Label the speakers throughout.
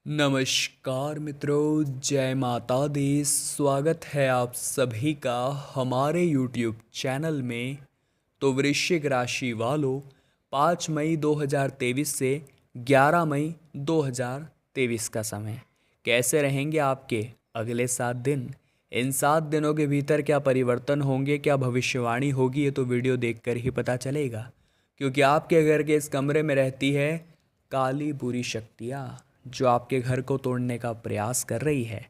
Speaker 1: नमस्कार मित्रों, जय माता दी। स्वागत है आप सभी का हमारे YouTube चैनल में। तो वृश्चिक राशि वालों, 5 मई 2023 से 11 मई 2023 का समय कैसे रहेंगे आपके अगले 7 दिन। इन 7 दिनों के भीतर क्या परिवर्तन होंगे, क्या भविष्यवाणी होगी, ये तो वीडियो देखकर ही पता चलेगा। क्योंकि आपके घर के इस कमरे में रहती है काली बुरी शक्तियाँ, जो आपके घर को तोड़ने का प्रयास कर रही है।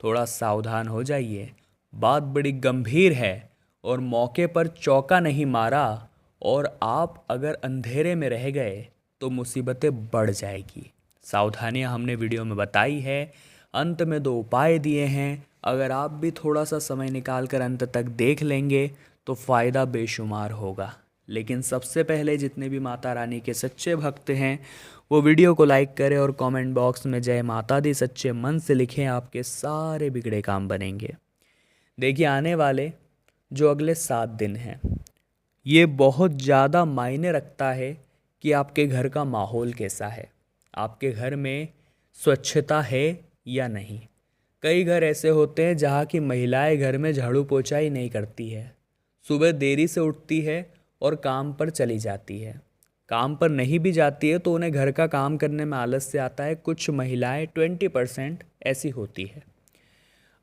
Speaker 1: थोड़ा सावधान हो जाइए, बात बड़ी गंभीर है। और मौके पर चौका नहीं मारा और आप अगर अंधेरे में रह गए तो मुसीबतें बढ़ जाएगी। सावधानियां हमने वीडियो में बताई है, अंत में 2 उपाय दिए हैं। अगर आप भी थोड़ा सा समय निकाल कर अंत तक देख लेंगे तो फ़ायदा बेशुमार होगा। लेकिन सबसे पहले जितने भी माता रानी के सच्चे भक्त हैं वो वीडियो को लाइक करें और कमेंट बॉक्स में जय माता दी सच्चे मन से लिखें। आपके सारे बिगड़े काम बनेंगे। देखिए, आने वाले जो अगले 7 दिन हैं ये बहुत ज़्यादा मायने रखता है कि आपके घर का माहौल कैसा है, आपके घर में स्वच्छता है या नहीं। कई घर ऐसे होते हैं जहाँ की महिलाएं घर में झाड़ू पोछा ही नहीं करती है, सुबह देरी से उठती है और काम पर चली जाती है। काम पर नहीं भी जाती है तो उन्हें घर का काम करने में आलस से आता है। कुछ महिलाएं 20% ऐसी होती है।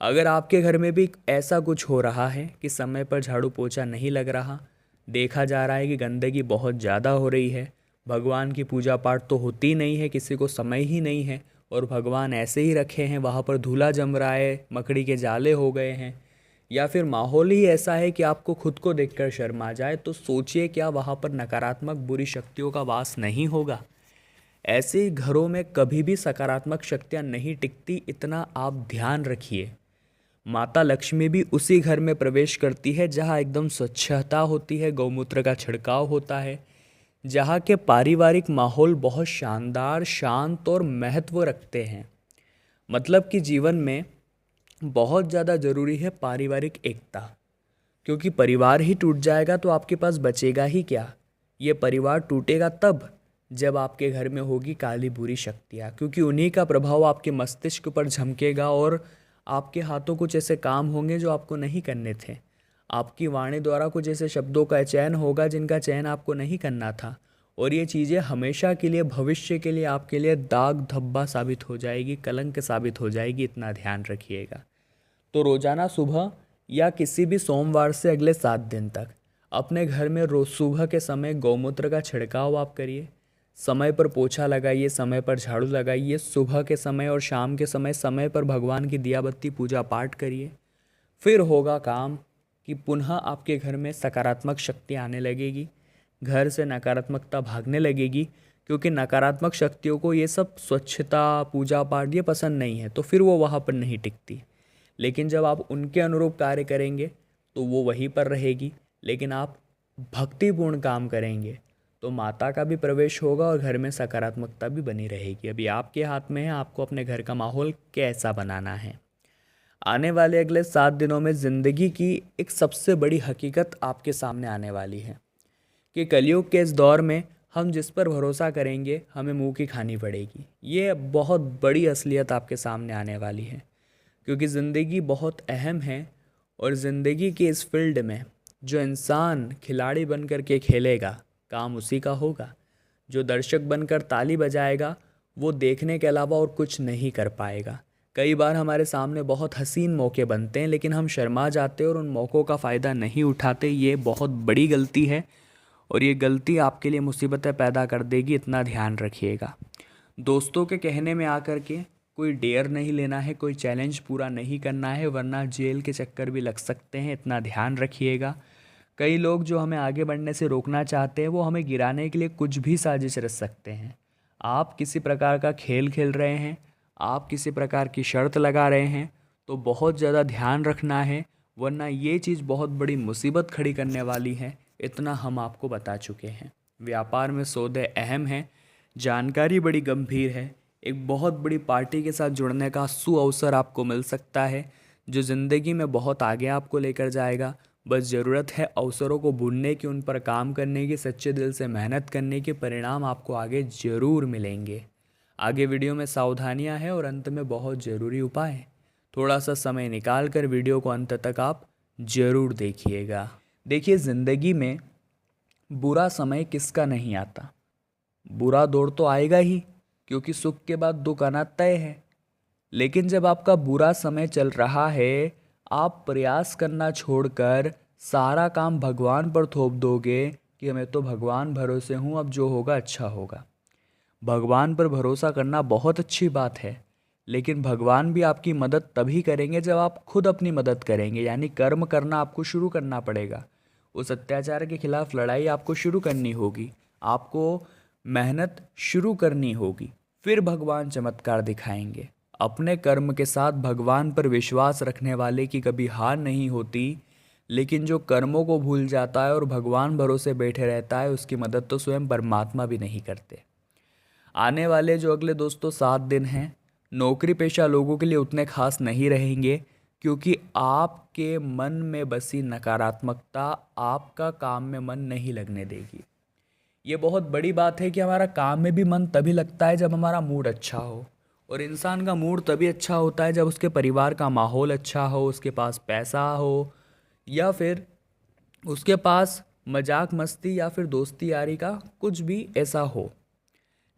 Speaker 1: अगर आपके घर में भी ऐसा कुछ हो रहा है कि समय पर झाड़ू पोछा नहीं लग रहा, देखा जा रहा है कि गंदगी बहुत ज़्यादा हो रही है, भगवान की पूजा पाठ तो होती नहीं है, किसी को समय ही नहीं है और भगवान ऐसे ही रखे हैं, वहाँ पर धूला जम रहा है, मकड़ी के जाले हो गए हैं, या फिर माहौल ही ऐसा है कि आपको खुद को देखकर शर्म आ जाए, तो सोचिए क्या वहाँ पर नकारात्मक बुरी शक्तियों का वास नहीं होगा। ऐसे ही घरों में कभी भी सकारात्मक शक्तियाँ नहीं टिकती, इतना आप ध्यान रखिए। माता लक्ष्मी भी उसी घर में प्रवेश करती है जहाँ एकदम स्वच्छता होती है, गौमूत्र का छिड़काव होता है, जहाँ के पारिवारिक माहौल बहुत शानदार, शांत और महत्व रखते हैं। मतलब कि जीवन में बहुत ज़्यादा ज़रूरी है पारिवारिक एकता। क्योंकि परिवार ही टूट जाएगा तो आपके पास बचेगा ही क्या। ये परिवार टूटेगा तब जब आपके घर में होगी काली बुरी शक्तियाँ, क्योंकि उन्हीं का प्रभाव आपके मस्तिष्क पर झमकेगा और आपके हाथों कुछ ऐसे काम होंगे जो आपको नहीं करने थे। आपकी वाणी द्वारा कुछ ऐसे शब्दों का चयन होगा जिनका चयन आपको नहीं करना था। और ये चीज़ें हमेशा के लिए, भविष्य के लिए आपके लिए दाग धब्बा साबित हो जाएगी, कलंक साबित हो जाएगी। इतना ध्यान रखिएगा। तो रोज़ाना सुबह या किसी भी सोमवार से अगले 7 दिन तक अपने घर में रोज़ सुबह के समय गौमूत्र का छिड़काव आप करिए। समय पर पोछा लगाइए, समय पर झाड़ू लगाइए। सुबह के समय और शाम के समय पर भगवान की दिया बत्ती पूजा पाठ करिए। फिर होगा काम कि पुनः आपके घर में सकारात्मक शक्ति आने लगेगी, घर से नकारात्मकता भागने लगेगी। क्योंकि नकारात्मक शक्तियों को ये सब स्वच्छता, पूजा पाठ ये पसंद नहीं है, तो फिर वो वहाँ पर नहीं टिकती। लेकिन जब आप उनके अनुरूप कार्य करेंगे तो वो वहीं पर रहेगी। लेकिन आप भक्तिपूर्ण काम करेंगे तो माता का भी प्रवेश होगा और घर में सकारात्मकता भी बनी रहेगी। अभी आपके हाथ में है, आपको अपने घर का माहौल कैसा बनाना है। आने वाले अगले 7 दिनों में ज़िंदगी की एक सबसे बड़ी हकीकत आपके सामने आने वाली है कि कलयुग के इस दौर में हम जिस पर भरोसा करेंगे हमें मुंह की खानी पड़ेगी। ये बहुत बड़ी असलियत आपके सामने आने वाली है। क्योंकि ज़िंदगी बहुत अहम है और ज़िंदगी की इस फील्ड में जो इंसान खिलाड़ी बन कर के खेलेगा काम उसी का होगा। जो दर्शक बनकर ताली बजाएगा वो देखने के अलावा और कुछ नहीं कर पाएगा। कई बार हमारे सामने बहुत हसीन मौके बनते हैं लेकिन हम शर्मा जाते हैं और उन मौक़ों का फ़ायदा नहीं उठाते। ये बहुत बड़ी गलती है और ये गलती आपके लिए मुसीबतें पैदा कर देगी, इतना ध्यान रखिएगा। दोस्तों के कहने में आकर के कोई डेयर नहीं लेना है, कोई चैलेंज पूरा नहीं करना है, वरना जेल के चक्कर भी लग सकते हैं, इतना ध्यान रखिएगा। कई लोग जो हमें आगे बढ़ने से रोकना चाहते हैं वो हमें गिराने के लिए कुछ भी साजिश रच सकते हैं। आप किसी प्रकार का खेल खेल रहे हैं, आप किसी प्रकार की शर्त लगा रहे हैं तो बहुत ज़्यादा ध्यान रखना है, वरना ये चीज़ बहुत बड़ी मुसीबत खड़ी करने वाली है। इतना हम आपको बता चुके हैं। व्यापार में सौदे अहम हैं, जानकारी बड़ी गंभीर है। एक बहुत बड़ी पार्टी के साथ जुड़ने का सुअवसर आपको मिल सकता है जो ज़िंदगी में बहुत आगे आपको लेकर जाएगा। बस ज़रूरत है अवसरों को ढूंढने की, उन पर काम करने की, सच्चे दिल से मेहनत करने के। परिणाम आपको आगे ज़रूर मिलेंगे। आगे वीडियो में सावधानियां हैं और अंत में बहुत ज़रूरी उपाय हैं। थोड़ा सा समय निकाल कर वीडियो को अंत तक आप ज़रूर देखिएगा। देखिए, ज़िंदगी में बुरा समय किसका नहीं आता। बुरा दौर तो आएगा ही, क्योंकि सुख के बाद दुख आना तय है। लेकिन जब आपका बुरा समय चल रहा है, आप प्रयास करना छोड़कर सारा काम भगवान पर थोप दोगे कि मैं तो भगवान भरोसे हूँ, अब जो होगा अच्छा होगा। भगवान पर भरोसा करना बहुत अच्छी बात है, लेकिन भगवान भी आपकी मदद तभी करेंगे जब आप खुद अपनी मदद करेंगे। यानी कर्म करना आपको शुरू करना पड़ेगा। उस अत्याचार के खिलाफ लड़ाई आपको शुरू करनी होगी, आपको मेहनत शुरू करनी होगी, फिर भगवान चमत्कार दिखाएंगे। अपने कर्म के साथ भगवान पर विश्वास रखने वाले की कभी हार नहीं होती, लेकिन जो कर्मों को भूल जाता है और भगवान भरोसे बैठे रहता है, उसकी मदद तो स्वयं परमात्मा भी नहीं करते। आने वाले जो अगले दोस्तों 7 दिन हैं, नौकरी पेशा लोगों के लिए उतने खास नहीं रहेंगे, क्योंकि आपके मन में बसी नकारात्मकता आपका काम में मन नहीं लगने देगी। ये बहुत बड़ी बात है कि हमारा काम में भी मन तभी लगता है जब हमारा मूड अच्छा हो, और इंसान का मूड तभी अच्छा होता है जब उसके परिवार का माहौल अच्छा हो, उसके पास पैसा हो, या फिर उसके पास मजाक मस्ती या फिर दोस्ती यारी का कुछ भी ऐसा हो।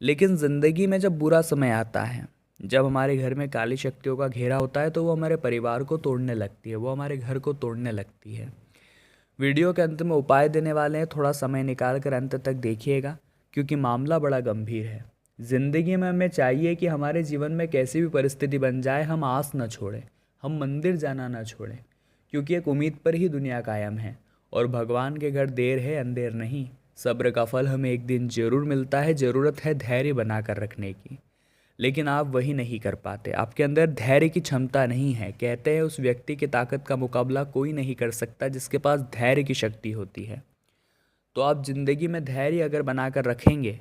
Speaker 1: लेकिन ज़िंदगी में जब बुरा समय आता है, जब हमारे घर में काली शक्तियों का घेरा होता है, तो वो हमारे परिवार को तोड़ने लगती है, वो हमारे घर को तोड़ने लगती है। वीडियो के अंत में उपाय देने वाले हैं, थोड़ा समय निकाल कर अंत तक देखिएगा, क्योंकि मामला बड़ा गंभीर है। ज़िंदगी में हमें चाहिए कि हमारे जीवन में कैसी भी परिस्थिति बन जाए, हम आस न छोड़ें, हम मंदिर जाना न छोड़ें, क्योंकि एक उम्मीद पर ही दुनिया कायम है, और भगवान के घर देर है अंधेर नहीं। सब्र का फल हमें एक दिन ज़रूर मिलता है। ज़रूरत है धैर्य बना कर रखने की, लेकिन आप वही नहीं कर पाते। आपके अंदर धैर्य की क्षमता नहीं है। कहते हैं उस व्यक्ति की ताकत का मुकाबला कोई नहीं कर सकता जिसके पास धैर्य की शक्ति होती है। तो आप ज़िंदगी में धैर्य अगर बना कर रखेंगे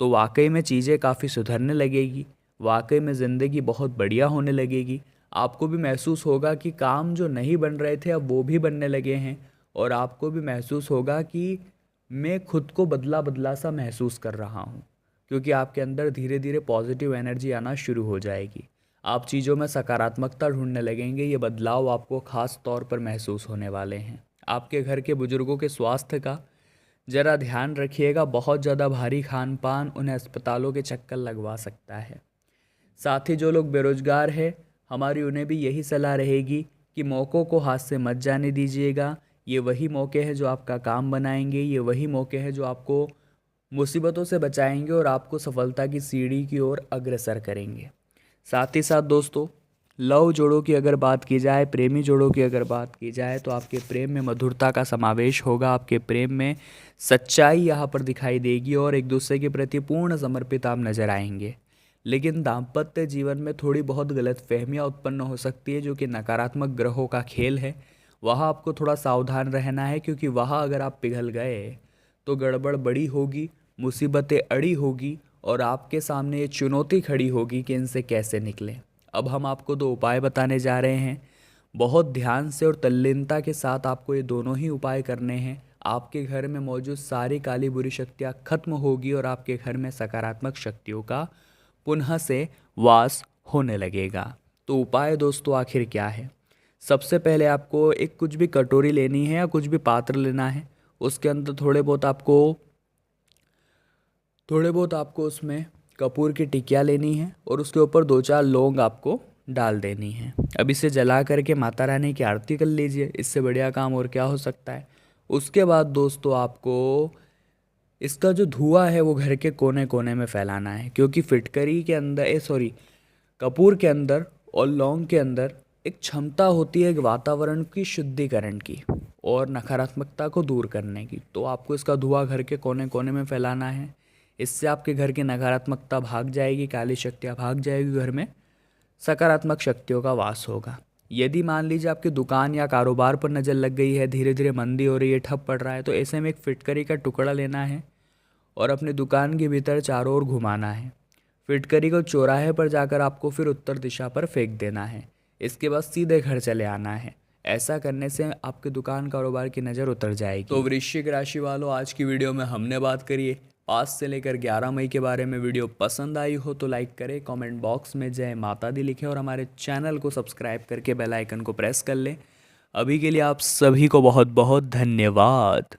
Speaker 1: तो वाकई में चीज़ें काफ़ी सुधरने लगेगी, वाकई में ज़िंदगी बहुत बढ़िया होने लगेगी। आपको भी महसूस होगा कि काम जो नहीं बन रहे थे अब वो भी बनने लगे हैं, और आपको भी महसूस होगा कि मैं खुद को बदला बदला सा महसूस कर रहा हूँ, क्योंकि आपके अंदर धीरे धीरे पॉजिटिव एनर्जी आना शुरू हो जाएगी। आप चीज़ों में सकारात्मकता ढूंढने लगेंगे। ये बदलाव आपको ख़ास तौर पर महसूस होने वाले हैं। आपके घर के बुजुर्गों के स्वास्थ्य का ज़रा ध्यान रखिएगा। बहुत ज़्यादा भारी खान पान उन्हें अस्पतालों के चक्कर लगवा सकता है। साथ ही जो लोग बेरोजगार हैं, हमारी उन्हें भी यही सलाह रहेगी कि मौक़ों को हाथ से मत जाने दीजिएगा। ये वही मौके हैं जो आपका काम बनाएंगे, ये वही मौके हैं जो आपको मुसीबतों से बचाएंगे और आपको सफलता की सीढ़ी की ओर अग्रसर करेंगे। साथ ही साथ दोस्तों, लव जोड़ों की अगर बात की जाए, प्रेमी जोड़ों की अगर बात की जाए, तो आपके प्रेम में मधुरता का समावेश होगा। आपके प्रेम में सच्चाई यहाँ पर दिखाई देगी और एक दूसरे के प्रति पूर्ण समर्पित आप नजर आएंगे। लेकिन दाम्पत्य जीवन में थोड़ी बहुत गलतफहमियां उत्पन्न हो सकती है, जो कि नकारात्मक ग्रहों का खेल है। वहाँ आपको थोड़ा सावधान रहना है, क्योंकि वहाँ अगर आप पिघल गए तो गड़बड़ बड़ी होगी, मुसीबतें अड़ी होगी, और आपके सामने ये चुनौती खड़ी होगी कि इनसे कैसे निकलें। अब हम आपको 2 उपाय बताने जा रहे हैं। बहुत ध्यान से और तल्लीनता के साथ आपको ये दोनों ही उपाय करने हैं। आपके घर में मौजूद सारी काली बुरी शक्तियाँ खत्म होगी और आपके घर में सकारात्मक शक्तियों का पुनः से वास होने लगेगा। तो उपाय दोस्तों आखिर क्या है? सबसे पहले आपको एक कुछ भी कटोरी लेनी है या कुछ भी पात्र लेना है। उसके अंदर थोड़े बहुत आपको उसमें कपूर की टिकिया लेनी है, और उसके ऊपर 2-4 लौंग आपको डाल देनी है। अब इसे जला करके माता रानी की आरती कर लीजिए। इससे बढ़िया काम और क्या हो सकता है। उसके बाद दोस्तों आपको इसका जो धुआं है वो घर के कोने कोने में फैलाना है, क्योंकि फिटकरी के अंदर कपूर के अंदर और लौंग के अंदर एक क्षमता होती है एक वातावरण की शुद्धिकरण की और नकारात्मकता को दूर करने की। तो आपको इसका धुआं घर के कोने कोने में फैलाना है। इससे आपके घर की नकारात्मकता भाग जाएगी, काली शक्तियाँ भाग जाएगी, घर में सकारात्मक शक्तियों का वास होगा। यदि मान लीजिए आपकी दुकान या कारोबार पर नज़र लग गई है, धीरे धीरे मंदी हो रही है, ठप पड़ रहा है, तो ऐसे में एक फिटकरी का टुकड़ा लेना है और अपनी दुकान के भीतर चारों ओर घुमाना है। फिटकरी को चौराहे पर जाकर आपको फिर उत्तर दिशा पर फेंक देना है। इसके बाद सीधे घर चले आना है। ऐसा करने से आपके दुकान कारोबार की नज़र उतर जाएगी। तो वृश्चिक राशि वालों, आज की वीडियो में हमने बात करी है आज से लेकर 11 मई के बारे में वीडियो पसंद आई हो तो लाइक करें, कमेंट बॉक्स में जय माता दी लिखें और हमारे चैनल को सब्सक्राइब करके बेल आइकन को प्रेस कर लें। अभी के लिए आप सभी को बहुत बहुत धन्यवाद।